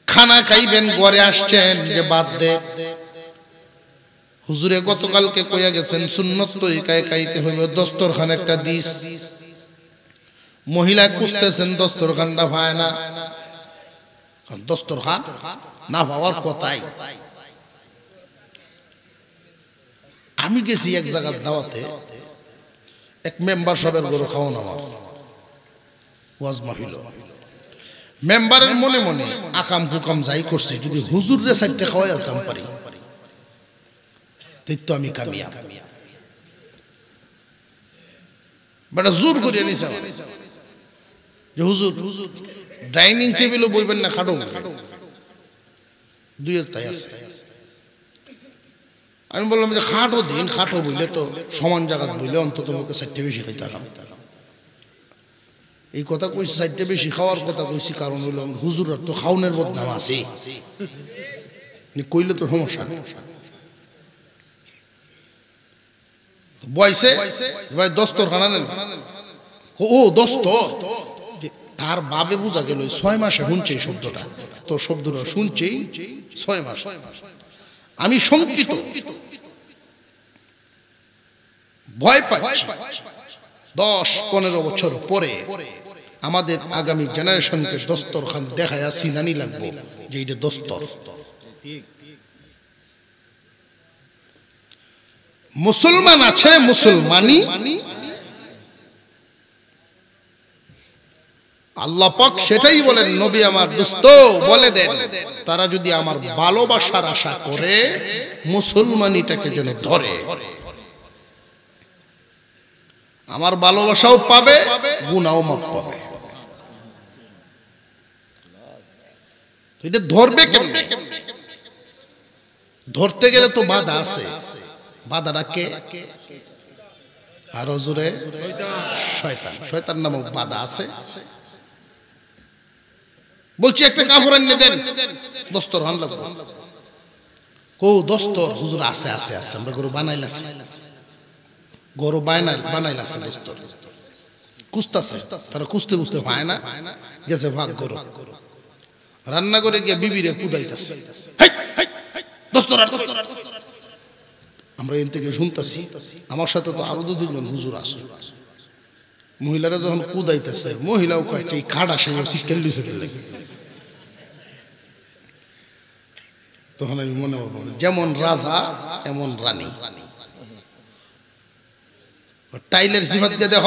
খানা খাইবেন, ঘরে আসছেন যে বাদ দে, হুজুরে গতকালকে কইয়া গেছেন সুন্নত তরিকায় খাইতে হইবে, দস্তরখান একটা দিস। মহিলা খুঁজতেছেন, দস্তরখানটা পায় না। দস্তরখান না পাওয়ার কথাই। আমি গেছি এক জায়গার দাওয়াতে, এক মেম্বার সাহেবের গরু খাওয়ান, আমার ওয়াজ মাহফিল। মেম্বারের মনে মনে আকাম কুকাম যাই করছে, যদি হুজুর রে সাইডটা খাওয়াই আলতাম পারি, তো আমি কামিয়াব। বেটা জোর করিয়া নিছে যে হুজুর ডাইনিং টেবিলও বইবেন না, খাটো দুই তাই আছে। আমি বললাম যে খাটো দিন, খাটো বইলে তো সমান জায়গা বইলে অন্তত মুখে চারটে বেশি খাইতে আরাম। এই কথা কইছি, চারটে বেশি খাওয়ার কথা কইছি, কারণ হইল হুজুরের তো খাওনের বদনাম আছে, কইলে তো সমস্যা। বয়সে ভাই দস্তর খানা নেন, ও দস্তর আর বাবে বোঝা গেল 6 মাসে শুনছে এই শব্দটা, তো শব্দটা শুনছেই 6 মাস। আমি শঙ্কিত, ভয় পাচ্ছি। 10-15 বছর পরে আমাদের আগামী জেনারেশনকে দস্তরখান দেখায় সিনানি লাগবে যে এটা দস্তর। মুসলমান আছে, মুসলমানি। আল্লাহ পাক সেটাই বলেন, নবী আমার দোস্ত বলে দেন তারা যদি আমার ভালোবাসার আশা করে মুসলমানিটাকে যেন ধরে, আমার ভালোবাসাও পাবে, গুনাহও মাফ পাবে। এটা ধরবে কেমনে? ধরতে গেলে তো বাধা আছে। বাধাটা কে? আরো জোরে, শয়তান। শয়তান নামক বাধা আছে। বলছি একটা কাপড় এনে দেন, দস্তর হান লাগবে। কো দস্তর? হুজুর আছে আছে আছে, আমরা গরু বানাইলাছি, গরু বানাইলাছে দস্তর। কুস্তাছে, তারা কুস্তে কুস্তে পায় না, গেছে ভাগ গরু। রান্না করে গিয়ে বিবিরে কুদাইতেছে, দস্তর দস্তর। আমরা এর থেকে শুনতেছি, আমার সাথে তো আরো 2-3 হুজুর আছে। মহিলারা যখন কুদাইতেছে, মহিলাও কয়েকটা এই খাট আসে শিক্ষাল দিতে লাগে। তখন আমি মনে হবো যেমন রাজা এমন রানী। টাইলের সিফাত দিয়ে দেখ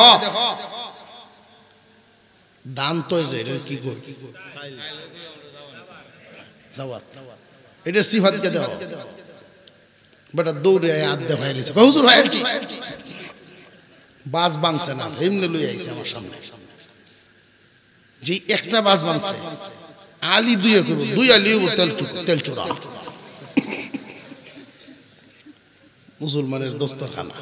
দান তো কি গো যাওয়ার, এটা সিফাত দিয়ে দেখ। বেটা দৌড়ে আড্ডা ফাইলিছে, হুজুর ফাইলছি, বাস বাংছে না, এমনি লই আইছে আমার সামনে। যে একটা বাস বাংছে, আলি 2 করব, 2 আলি তেল চোরা। মুসলমানের দস্তরখানা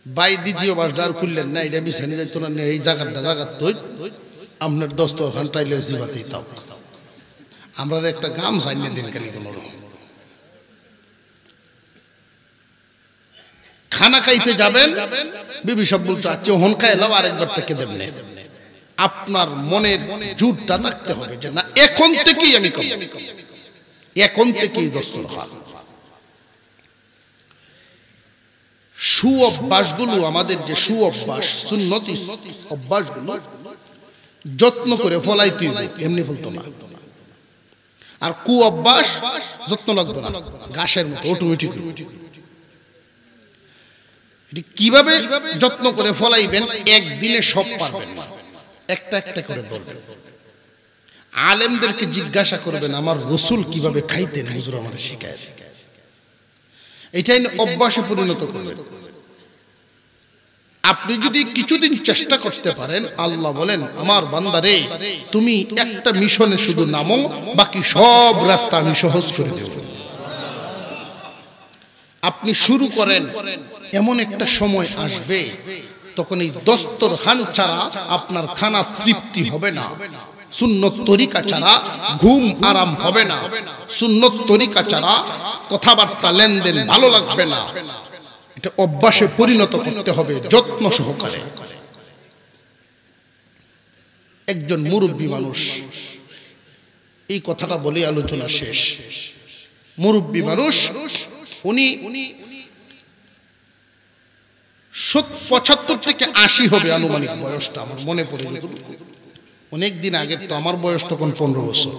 বাই দ্বিতীয় বাস ডার খুললেন না, এটা বিছানি যাইতো না, এই জায়গা তৈ আপনার দস্তরখান টাইলের জিবাতেই তাও। আমরা একটা গাম সাইনে দিন খালি কোনো খানা খাইতে যাবেন, বিবি সব বলছে আচ্ছা হন খাই লাও, আরেকবার থেকে দেবনে। আপনার মনের জোরটা থাকতে হবে যে না এখন থেকেই আমি খাবো, এখন থেকেই দস্তরখান। সুঅভ্যাসগুলো, আমাদের যে সুঅভ্যাস সুন্নতি অভ্যাসগুলো যত্ন করে ফলাইতে হবে, এমনি ফলতো না। আর কু অভ্যাস যত্ন লাগতো না, ঘাসের মতো অটোমেটিক। কিভাবে যত্ন করে ফলাইবেন? একদিনে সব পারবেন না, একটা একটা করে ধরবেন। আলেমদেরকে জিজ্ঞাসা করবেন আমার রাসূল কিভাবে খাইতেন, হুজুর আমার শিখায়। এটাই অভ্যাসে পরিণত করবেন। আপনি যদি কিছুদিন চেষ্টা করতে পারেন, আল্লাহ বলেন আমার বান্দারে তুমি একটা মিশনে শুধু নামো, বাকি সব রাস্তা আমি সহজ করে দেব। আপনি শুরু করেন, এমন একটা সময় আসবে তখন এই দস্তরখান ছাড়া আপনার খানা তৃপ্তি হবে না, সুন্নত তরিকা ছাড়া ঘুম আরাম হবে না, সুন্নত তরিকা ছাড়া কথাবার্তা লেনদেন ভালো লাগবে না। এটা অভ্যাসে পরিণত করতে হবে যত্ন সহকারে। একজন মুরব্বী মানুষ, এই কথাটা বলে আলোচনা শেষ। মুরব্বী মানুষ, উনি 75 থেকে 80 হবে আনুমানিক বয়সটা, আমার মনে পড়ে। অনেকদিন আগে তো, আমার বয়স তখন 15 বছর।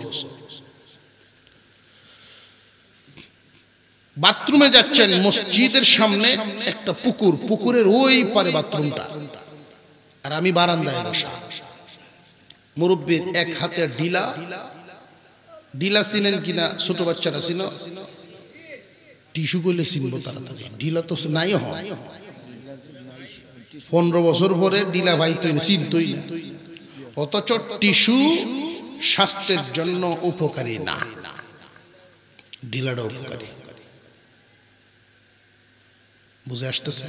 বাথরুমে যাচ্ছেন, মসজিদের সামনে একটা পুকুর, পুকুরের ওই পারে বাথরুমটা, আর আমি বারান্দায় বসা। মুরব্বীর এক হাতে ডিলা, ডিলা চিনেন কিনা ছোট বাচ্চারা চিন? টিস্যু করলে চিনবো তাড়াতাড়ি, ডিলা তো নাই হয়। 15 বছর পরে ডিলা ভাই তো চিনতই না, অথচ টিস্যু স্বাস্থ্যের জন্য উপকারী না, ডিলাটা উপকারী। বুঝে আসতেছে?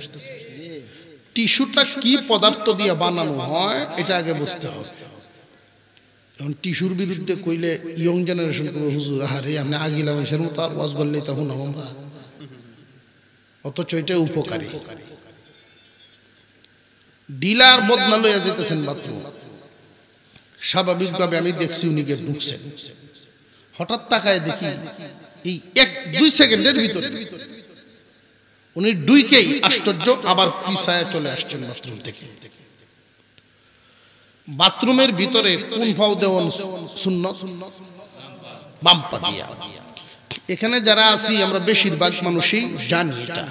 টিস্যুটা কি পদার্থ দিয়ে বানানো হয় এটা আগে বুঝতে হবে। এখন টিস্যুর বিরুদ্ধে কইলে ইয়ং জেনারেশন করবে হুজুর আরে আপনি আগিলা মানুষের মতো আর ওয়াজ করলে তখন আমরা, অথচ এটা উপকারী। ডিলার বদনা লইয়া যেতেছেন বাথরুম, স্বাভাবিকভাবে আমি দেখছি উনি গিয়ে ঢুকছেন, হঠাৎ তাকায় দেখি এই 1-2 সেকেন্ডের ভিতরে উনি ডুইকেই আশ্চর্য আবার পিছায় চলে আসছেন বাথরুম থেকে। বাথরুমের ভিতরে কোন পাও দেওয়ান সুন্নাত? বাম পা দিয়া। এখানে যারা আছি আমরা বেশিরভাগ মানুষই জানি এটা,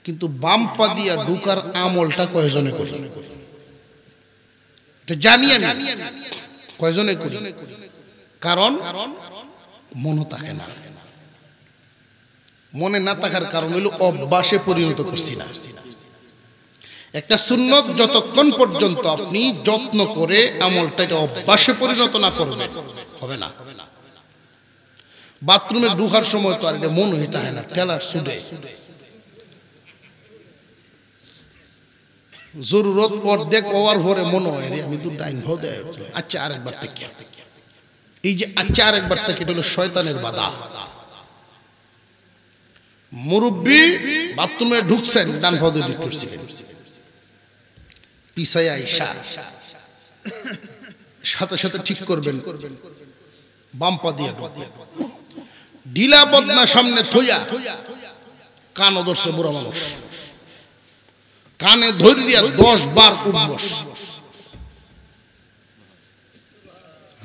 কিন্তু বাম পা দিয়া ঢুকার আমলটা কয়জনে করি? জানি আমি কয়জনে করি? কারণ মনে থাকে না। মনে না থাকার কারণ হলো অভ্যাসে পরিণত করছি না। একটা সুন্নত যতক্ষণ পর্যন্ত আপনি যত্ন করে আমলটা এটা অভ্যাসে পরিণত না করবেন হবে না। বাথরুমে ঢুকার সময় তো আর এটা মন হইতে হয় না, টেলার সুদে জরুরত অর্ধেক হওয়ার পরে মনে হয় রে আমি তো ডাইন হো দেয়, আচ্ছা আরেকবার থেকে। এই যে আচ্ছা আরেকবার থেকে এটা হলো শয়তানের বাধা। মুরব্বী বাথরুমে ঢুকছেন, ডান পা দিয়ে ঢুকছিলেন, পিছায় আইসা সাথে সাথে ঠিক করবেন বাম পা দিয়ে ঢুকবেন। ঢিলা বদনা সামনে থইয়া কানও ধরছে বুড়া মানুষ, কানে ধরিয়া 10 বার উঠবস।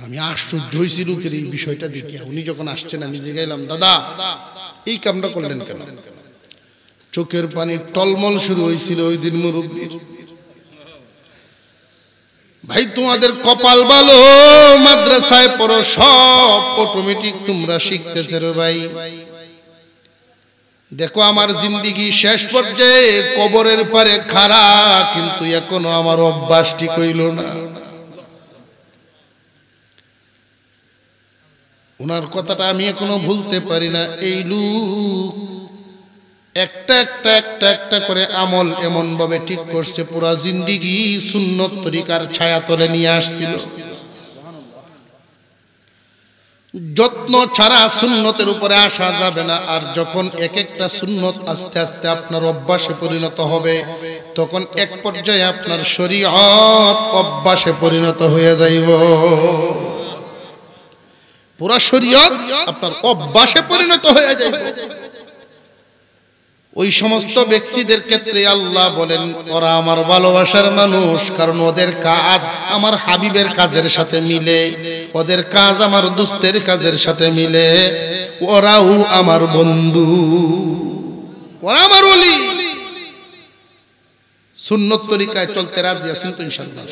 আমি আশ্চর্য হয়েছি লোকের এই বিষয়টা দেখিয়া। উনি যখন আসছেন আমি জিজ্ঞাইলাম, দাদা এই কামটা করলেন কেন? চোখের পানি টলমল শুরু হয়েছিল ওই দিন মুরব্বীর। ভাই তোমাদের কপাল ভালো, মাদ্রাসায় পড়ো, সব অটোমেটিক তোমরা শিখতেছে রে ভাই। দেখো আমার জিন্দেগি শেষ পর্যায়ে কবরের পারে খাড়া, কিন্তু এখনো আমার অভ্যাস ঠিক হইল না। ওনার কথাটা আমি এখনো ভুলতে পারি না। এই লোক একটা একটা একটা একটা করে আমল এমন ভাবে ঠিক করছে, পুরা জিন্দেগি সুন্নত তরিকার ছায়া তলে নিয়ে আসছিল। যত্ন ছাড়া সুন্নতের উপরে আসা যাবে না। আর যখন এক একটা সুন্নত আস্তে আস্তে আপনার অভ্যাসে পরিণত হবে, তখন এক পর্যায়ে আপনার শরীয়ত অভ্যাসে পরিণত হয়ে যাইব। পুরা শরীয়ত আপনার অভ্যাসে পরিণত হয়ে যাইবে। ওই সমস্ত ব্যক্তিদের ক্ষেত্রে আল্লাহ বলেন ওরা আমার ভালোবাসার মানুষ, কারণ ওদের কাজ আমার হাবিবের কাজের সাথে মিলে, ওদের কাজ আমার দোস্তের কাজের সাথে মিলে, ওরাও আমার বন্ধু, ওরা আমার ওলি। সুন্নত তরিকায় চলতে রাজি আছেন তো ইনশাআল্লাহ?